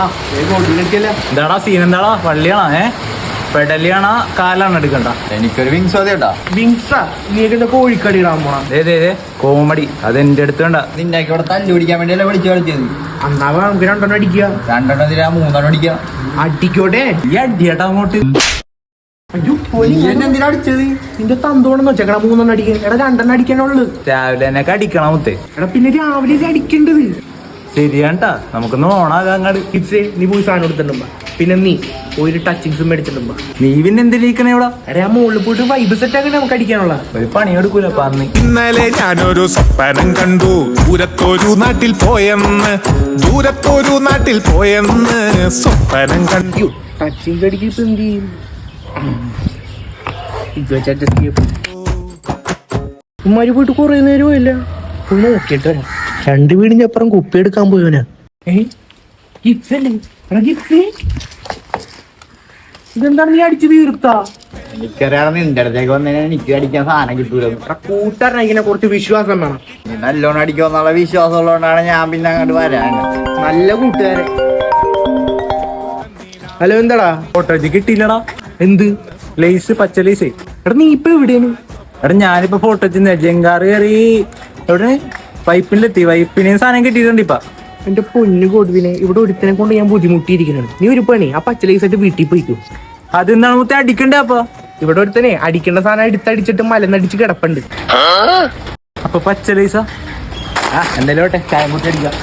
എന്താടാ സീൻ? എന്താടാ വള്ളിയാണോ പെടലിയാണോ കാലാണ് എടുക്കണ്ട? എനിക്കൊരു വിങ്സ് മതിയോട്ടാ. വിങ്സാ? നീ കോഴിക്കടി ഇടാൻ പോണ? കോമഡി അത് എന്റെ അടുത്ത് വേണ്ട. നിന്നെ ഇവിടെ തല്ലു പിടിക്കാൻ വേണ്ടിയല്ലേ വിളിച്ചു കളിച്ചത്. എന്നാ നമുക്ക് രണ്ടെണ്ണം അടിക്കുക. രണ്ടെണ്ണത്തിനാ മൂന്നെണ്ണം അടിക്കാം. അടിക്കോട്ടെ. ഈ അടിയട്ടാ അങ്ങോട്ട്. എന്തിനാ അടിച്ചത്? നിന്റെ തന്തോണെന്ന് വെച്ചേക്കടാ മൂന്നെണ്ണം അടിക്കാൻ. എടാ രണ്ടെണ്ണം അടിക്കാനുള്ളു. രാവിലെ തന്നെ അടിക്കണം മുത്തേ. എടാ പിന്നെ രാവിലെ അടിക്കേണ്ടത്. ശരിയാണ്ടാ, നമുക്കൊന്ന് ഓണാകാം അങ്ങാട്. നീ പോയി സാധനം എടുത്തിട്ടുമ്പോ പിന്നെ നീ ഒരു ടച്ചിങ്സും മേടിച്ചിട്ടുമ്പോ നീ പിന്നെ എന്തിരിക്കണേ ഇവിടെ? എടാ മുകളിൽ പോയിട്ട് വൈബ് സെറ്റ് ആക്കി നമുക്ക് അടിക്കാനുള്ള ഒരു പണി എടുക്കൂല പന്നി. ഇന്നലെ ഞാനൊരു സ്വപ്നം കണ്ടു, ദൂരത്തൊരു നാട്ടിൽ പോയെന്ന് സ്വപ്നം കണ്ടു. ടച്ചിങ് അടിക്ക് ഇപ്പൊ എന്ത് ചെയ്യും? ഇത് വെച്ച് അഡ്ജസ്റ്റ് ചെയ്യും. ഉമ്മാര് പോയിട്ട് കുറെ നേരവും ഇല്ല. ഒന്ന് നോക്കിയിട്ട് വരാം. രണ്ട് വീടിന്റെ അപ്പുറം കുപ്പി എടുക്കാൻ പോയവനാ. ഇതെന്താണ് നീ അടിച്ചു തീർത്താ? എനിക്കറിയാം നിന്റെ അടുത്തേക്ക് വന്നതിന് എനിക്ക് അടിക്കാൻ സാധനം കിട്ടൂല. കൂട്ടുകാരനെ കുറച്ച് വിശ്വാസം വേണം. നീ നല്ലോണം അടിക്കുമെന്നുള്ള വിശ്വാസം ഉള്ളതുകൊണ്ടാണ് ഞാൻ പിന്നെ അങ്ങോട്ട് വരാൻ. നല്ല കൂട്ടുകാരൻ. ഹലോ, എന്താടാ? ഫോട്ടോജി കിട്ടിയില്ലടാ. എന്ത് ലേസ്? പച്ച ലേസ്. എടാ നീ ഇപ്പൊ എവിടെയാണ്? എടാ ഞാനിപ്പോ ഫോട്ടോജി ജങ്കാറ് കയറി എവിടെ വൈപ്പിലെത്തി. വൈപ്പിനെയും സാധനം കിട്ടിയിട്ടുണ്ട്. ഇപ്പൊ എന്റെ പൊന്നു കൊടുവിനെ ഇവിടെ ഒരുത്തനെ കൊണ്ട് ഞാൻ ബുദ്ധിമുട്ടിയിരിക്കുന്നത്. നീ ഒരു പണി ആ പച്ചലൈസായിട്ട് വീട്ടിൽ പോയിക്കോ. അതെന്താണ് മുത്തേ അടിക്കണ്ടേ? ഇവിടെ ഒരുത്തനെ അടിക്കേണ്ട സാധനം എടുത്തടിച്ചിട്ട് മലന്നടിച്ച് കിടപ്പുണ്ട്. അപ്പൊ പച്ച ലേസാ? എന്തായാലും ചായ കൂട്ടി അടിക്കാം.